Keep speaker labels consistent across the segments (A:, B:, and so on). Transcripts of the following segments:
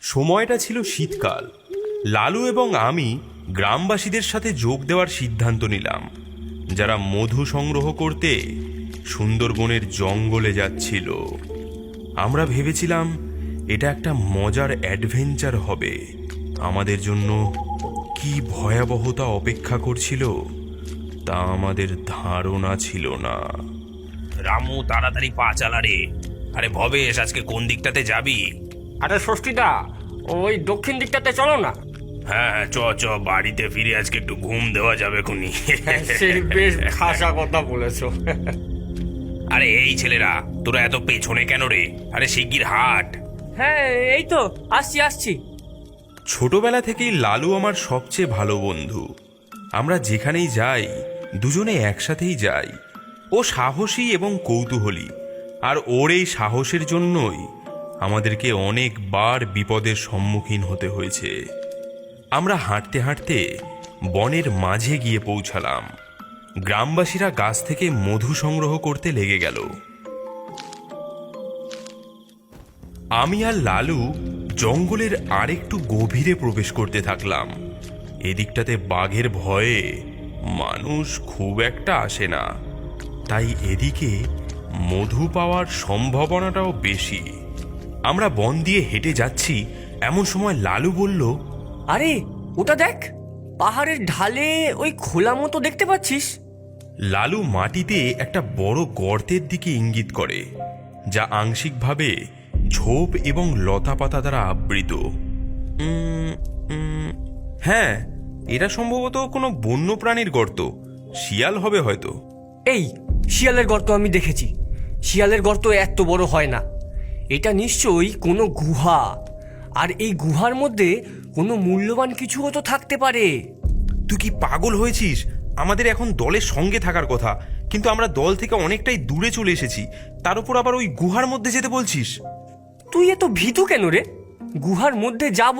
A: সময়টা ছিল শীতকাল। লালু এবং আমি গ্রামবাসীদের সাথে যোগ দেওয়ার সিদ্ধান্ত নিলাম, যারা মধু সংগ্রহ করতে সুন্দরবনের জঙ্গলে যাচ্ছিল। আমরা ভেবেছিলাম এটা একটা মজার অ্যাডভেঞ্চার হবে। আমাদের জন্য কি ভয়াবহতা অপেক্ষা করছিল তা আমাদের ধারণা ছিল না।
B: রামু, তাড়াতাড়ি পা চালা রে। আরে ভবেশ, আজকে কোন দিকটাতে যাবি?
C: আরে ষষ্ঠীদা, ওই দক্ষিণ দিকটাতে চলো না।
B: হ্যাঁ, চ চ, বাড়িতে ফিরে আজকে একটু ঘুম দেওয়া যাবে খুনি।
C: সেই বেশ খাসা কথা বলেছো।
B: আরে এই ছেলেরা, তোরা এত পেছনে কেন রে? আরে শিগগির হাট।
D: হ্যাঁ, এই তো আসছি আসছি।
A: ছোটবেলা থেকেই লালু আমার সবচেয়ে ভালো বন্ধু। আমরা যেখানেই যাই দুজনে একসাথেই যাই। ও সাহসী এবং কৌতূহলী, আর ওর এই সাহসের জন্যই আমাদেরকে অনেকবার বিপদের সম্মুখীন হতে হয়েছে। আমরা হাঁটতে হাঁটতে বনের মাঝে গিয়ে পৌঁছালাম। গ্রামবাসীরা গাছ থেকে মধু সংগ্রহ করতে লেগে গেল। আমি আর লালু জঙ্গলের আরেকটু গভীরে প্রবেশ করতে থাকলাম। এদিকটাতে বাঘের ভয়ে মানুষ খুব একটা আসে না, তাই এদিকে মধু পাওয়ার সম্ভাবনাটাও বেশি। আমরা বন দিয়ে হেঁটে যাচ্ছি, এমন সময় লালু বলল,
D: আরে ওটা দেখ, পাহাড়ের ঢালে ওই খোলা মতো দেখতে পাচ্ছিস?
A: লালু মাটিতে একটা বড় গর্তের দিকে ইঙ্গিত করে, যা আংশিকভাবে ঝোপ এবং লতাপাতা দ্বারা আবৃত। হ্যাঁ, এটা সম্ভবত কোনো বন্য প্রাণীর গর্ত। শিয়াল হবে হয়তো।
D: এই শিয়ালের গর্ত আমি দেখেছি। শিয়ালের গর্ত এত বড় হয় না। এটা নিশ্চয়ই কোনো গুহা, আর এই গুহার মধ্যে কোনো মূল্যবান কিছুও তো থাকতে পারে।
A: তুই কি পাগল হয়েছিস? আমাদের এখন দলের সঙ্গে থাকার কথা, কিন্তু আমরা দল থেকে অনেকটাই দূরে চলে এসেছি। তার উপর আবার ওই গুহার মধ্যে যেতে বলছিস।
D: তুই এত ভীতু কেন রে? গুহার মধ্যে যাব,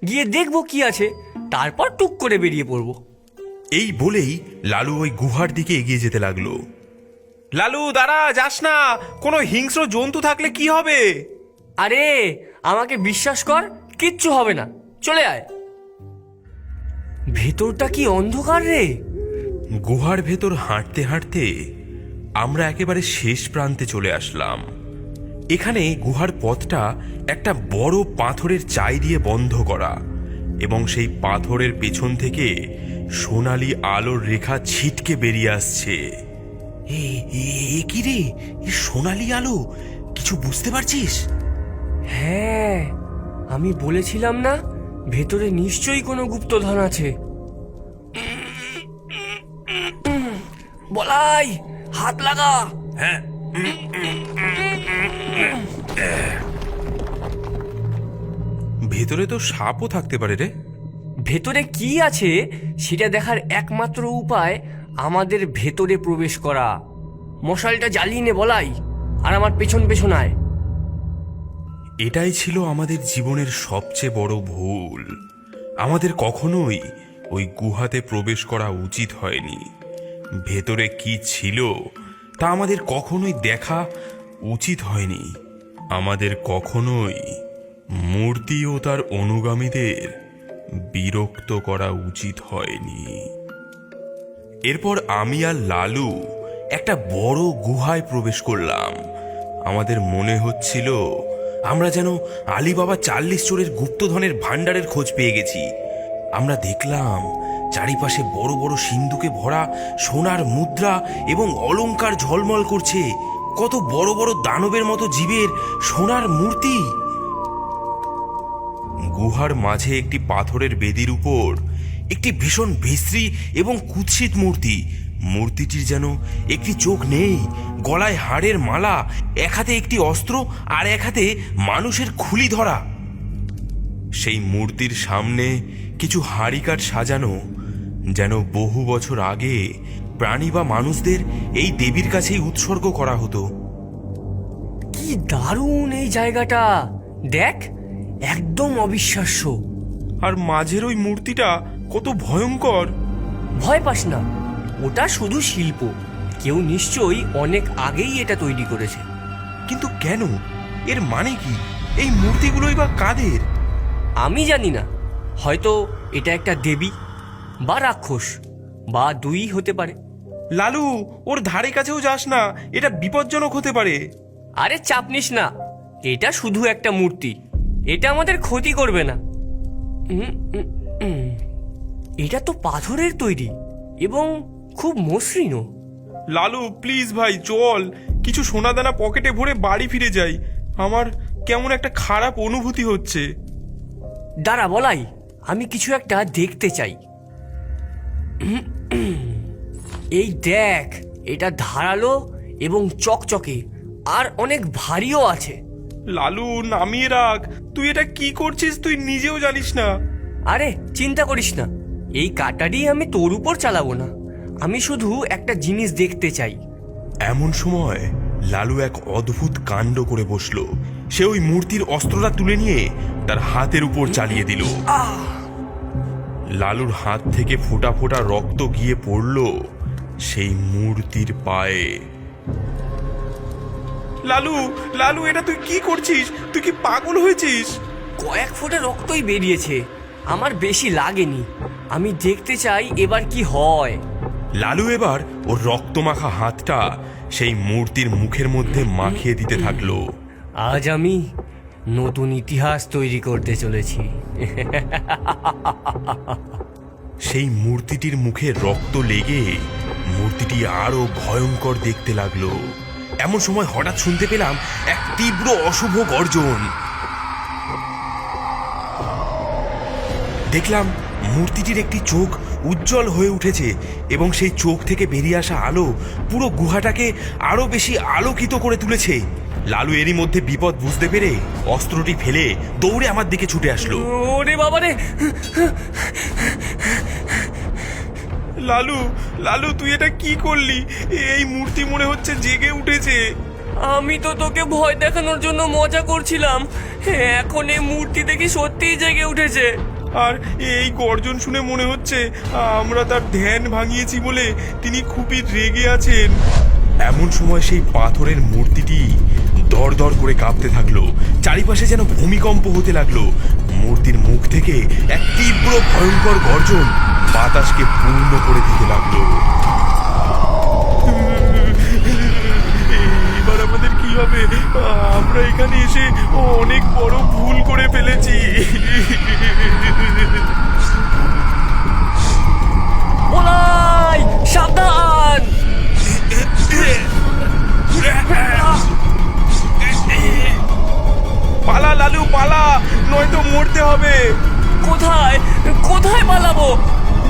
D: গিয়ে দেখবো কি আছে, তারপর টুক করে বেরিয়ে পড়বো।
A: এই বলেই লালু ওই গুহার দিকে এগিয়ে যেতে লাগলো। লালু দাঁড়া, যাস না, কোনো হিংস্র জন্তু থাকলে কি হবে?
D: আরে আমাকে বিশ্বাস কর, কিচ্ছু হবে না, চলে আয়। ভেতরটা কি অন্ধকার রে!
A: গুহার ভেতর হাঁটতে হাঁটতে আমরা একেবারে শেষ প্রান্তে চলে আসলাম। এখানে গুহার পথটা একটা বড় পাথরের চাই দিয়ে বন্ধ করা, এবং সেই পাথরের পেছন থেকে সোনালি আলোর রেখা ছিটকে বেরিয়ে আসছে। এ কি রে? সোনালি আলো, কিছু বুঝতে পারছিস?
D: হ্যাঁ, আমি বলেছিলাম না, ভেতরে নিশ্চয়ই কোনো গুপ্তধন আছে। বলাই, হাত লাগা।
B: হ্যাঁ,
A: ভেতরে তো সাপও থাকতে পারে রে।
D: ভেতরে কি আছে সেটা দেখার একমাত্র উপায় আমাদের ভেতরে প্রবেশ করা। মশালটা জ্বালিয়ে নে বলাই, আর আমার পেছন পেছন আয়।
A: এটাই ছিল আমাদের জীবনের সবচেয়ে বড় ভুল। আমাদের কখনোই ওই গুহাতে প্রবেশ করা উচিত হয়নি। ভেতরে কি ছিল তা আমাদের কখনোই দেখা উচিত হয়নি। আমাদের কখনোই মূর্তি ও তার অনুগামীদের বিরক্ত করা উচিত হয়নি। এরপর আমি আর লালু একটা বড় গুহায় প্রবেশ করলাম। আমাদের মনে হচ্ছিল আমরা যেন আলিবাবা 40 চোরের গুপ্তধনের ভাণ্ডারের খোঁজ পেয়ে গেছি। আমরা দেখলাম চারিপাশে বড় বড় সিন্ধুকে ভরা সোনার মুদ্রা এবং অলংকার ঝলমল করছে। কত বড় বড় দানবের মতো জীবের সোনার মূর্তি। গুহার মাঝে একটি পাথরের বেদির উপর একটি ভীষণ বিশ্রী এবং কুৎসিত মূর্তি। মূর্তিটির যেন একটি চোখ নেই, গলায় হাড়ের মালা, এক হাতে একটি অস্ত্র আর এক হাতে মানুষের খুলি ধরা। সেই মূর্তির সামনে কিছু হাড়িকাঠ সাজানো, যেন বহু বছর আগে প্রাণী বা মানুষদের এই দেবীর কাছেই উৎসর্গ করা হতো।
D: কি দারুণ এই জায়গাটা! দেখ, একদম অবিশ্বাস্য।
A: আর মাঝের ওই মূর্তিটা কত ভয়ঙ্কর!
D: ভয় পাস না, ওটা শুধু শিল্প। কেউ নিশ্চয়ই অনেক আগেই এটা তৈরি করেছে।
A: কিন্তু কেন? এর মানে কি? এই মূর্তিগুলোই বা কাদের?
D: আমি জানি না, হয়তো এটা একটা দেবী বা রাক্ষস বা দুই হতে পারে।
A: লালু, ওর ধারে কাছেও যাস না, এটা বিপজ্জনক হতে পারে।
D: আরে চাপ নিস না, এটা শুধু একটা মূর্তি, এটা আমাদের ক্ষতি করবে না। উম, উম, উম। এটা তো পাথরের তৈরি এবং খুব মসৃণও।
A: লালু প্লিজ ভাই চল, কিছু সোনাদানা পকেটে ভরে বাড়ি ফিরে যাই। আমার কেমন একটা খারাপ অনুভূতি হচ্ছে।
D: দাঁড়া বলাই, আমি কিছু একটা দেখতে চাই। এই দেখ, এটা ধারালো এবং চকচকে আর অনেক ভারীও আছে।
A: লালু নামিয়ে রাখ, তুই এটা কি করছিস তুই নিজেও জানিস না।
D: আরে চিন্তা করিস না, এই কাটারি আমি তোর উপর চালাবো না, আমি শুধু একটা জিনিস দেখতে চাই।
A: এমন সময় লালু এক অদ্ভুত কাণ্ড করে বসলো। সে ওই মূর্তির অস্ত্রটা তুলে নিয়ে তার হাতের উপর চালিয়ে দিল। লালুর হাত থেকে ফোঁটা ফোঁটা রক্ত গিয়ে পড়ল সেই মূর্তির পায়ে। লালু, লালু এটা তুই কি করছিস? তুই কি পাগল হয়েছিস?
D: কয়েক ফোঁটা রক্তই বেরিয়েছে, আমার বেশি লাগেনি। আমি দেখতে চাই এবার কি হয়।
A: লালু এবার ওর রক্তমাখা হাতটা সেই মূর্তির মুখের মধ্যে মাখিয়ে দিতে থাকলো।
D: আজ আমি নতুন ইতিহাস তৈরি করতে চলেছি।
A: সেই মূর্তিটির মুখে রক্ত লেগে মূর্তিটি আরো ভয়ঙ্কর দেখতে লাগলো। এমন সময় হঠাৎ শুনতে পেলাম এক তীব্র অশুভ গর্জন। দেখলাম মূর্তিটির একটি চোখ উজ্জ্বল হয়ে উঠেছে এবং সেই চোখ থেকে বেরিয়ে আসা আলো পুরো গুহাটাকে আরো বেশি আলোকিত করে তুলেছে। লালু এরই মধ্যে বিপদ বুঝতে পেরে অস্ত্রটি ফেলে দৌড়ে আমার দিকে ছুটে আসলো।
D: ওরে বাবারে!
A: লালু, লালু তুই এটা কি করলি? এই মূর্তি মনে হচ্ছে জেগে উঠেছে।
D: আমি তো তোকে ভয় দেখানোর জন্য মজা করছিলাম, এখন এই মূর্তি দেখি সত্যিই জেগে উঠেছে।
A: আর এই গর্জন শুনে মনে হচ্ছে আমরা তার ধ্যান ভাঙিয়েছি বলে তিনি খুবই রেগে আছেন। এমন সময় সেই পাথরের মূর্তিটি দরদর করে কাঁপতে থাকলো, চারিপাশে যেন ভূমিকম্প হতে লাগলো। মূর্তির মুখ থেকে এক তীব্র ভয়ঙ্কর গর্জন বাতাসকে পূর্ণ করে দিতে লাগলো। এবার আমাদের কি হবে? আমরা এখানে এসে অনেক বড় ভুল করে ফেলেছি।
D: বলাই, সাবধান!
A: পালা লালু পালা, নয়তো মরতে হবে।
D: কোথায় কোথায় পালাবো?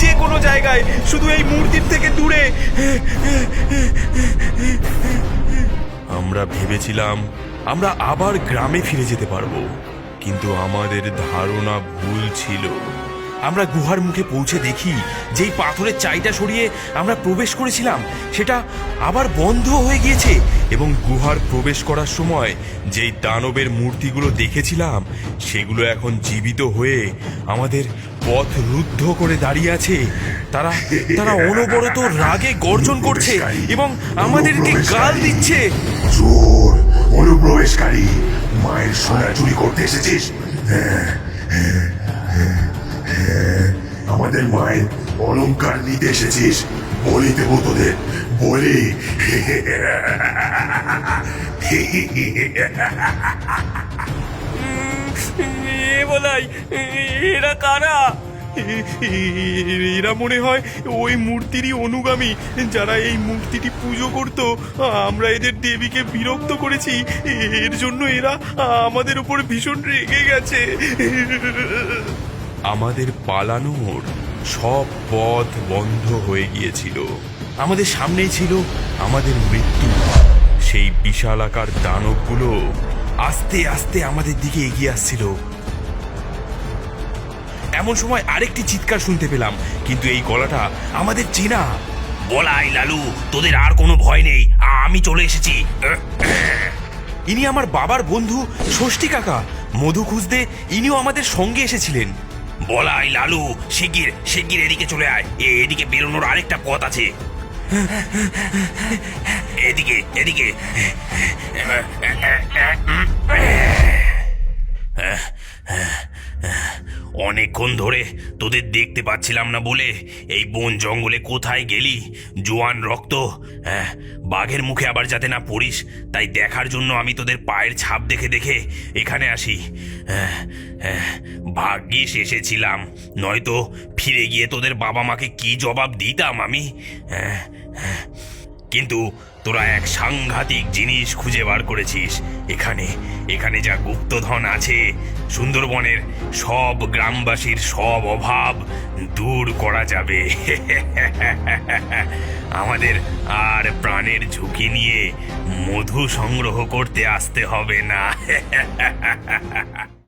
A: যে কোনো জায়গায়, শুধু এই মূর্তির থেকে দূরে। আমরা ভেবেছিলাম আমরা আবার গ্রামে ফিরে যেতে পারবো, কিন্তু আমাদের ধারণা ভুল ছিল। আমরা গুহার মুখে পৌঁছে দেখি যেই পাথরের চাইটা সরিয়ে আমরা প্রবেশ করেছিলাম সেটা আবার বন্ধ হয়ে গিয়েছে, এবং গুহার প্রবেশ করার সময় যেই দানবের মূর্তিগুলো দেখেছিলাম সেগুলো এখন জীবিত হয়ে আমাদের পথ রুদ্ধ করে দাঁড়িয়ে আছে। তারা তারা অনবরত রাগে গর্জন করছে এবং আমাদেরকে গাল দিচ্ছে।
E: চোর, অনুপ্রবেশকারী, মায়ের সোনা চুরি করতে এসেছিস? আমাদের মায়ের অলংকার নিতে এসেছিস? বলি দেবো তোদের, বলি।
D: বলাই, এরা কারা?
A: এরা মনে হয় ওই মূর্তিরই অনুগামী, যারা এই মূর্তিটি পুজো করত। আমরা এদের দেবীকে বিরক্ত করেছি, এর জন্য এরা আমাদের উপর ভীষণ রেগে গেছে। আমাদের পালানোর সব পথ বন্ধ হয়ে গিয়েছিল। আমাদের সামনেই ছিল আমাদের মৃত্যু। সেই বিশালাকার দানবগুলো আস্তে আস্তে আমাদের দিকে এগিয়ে আসছিল। এমন সময় আরেকটি চিৎকার শুনতে পেলাম, কিন্তু এই গলাটা আমাদের চেনা।
B: বলাই লালু, তোদের আর কোনো ভয় নেই, আমি চলে এসেছি।
A: ইনি আমার বাবার বন্ধু ষষ্ঠী কাকা। মধু খুঁজতে ইনিও আমাদের সঙ্গে এসেছিলেন।
B: বলাই লালু, শিগগির শিগগির এদিকে চলে আয়, এদিকে বেরোনোর আরেকটা পথ আছে। এদিকে এদিকে। অনেকক্ষণ ধরে তোদের দেখতে পাচ্ছিলাম না বলে এই বন জঙ্গলে কোথায় গেলি জোয়ান রক্ত। বাঘের মুখে আবার যাতে না পড়িস তাই দেখার জন্য আমি তোদের পায়ের ছাপ দেখে দেখে এখানে আসি। ভাগ্যিস এসেছিলাম, নয়তো ফিরে গিয়ে তোদের বাবা মাকে কি জবাব দিতাম আমি। কিন্তু তোরা এক সাংঘাতিক জিনিস খুঁজে বার করেছিস। এখানে এখানে যা গুপ্তধন আছে, সুন্দরবনের সব গ্রামবাসীর সব অভাব দূর করা যাবে। আমাদের আর প্রাণের ঝুঁকি নিয়ে মধু সংগ্রহ করতে আসতে হবে না।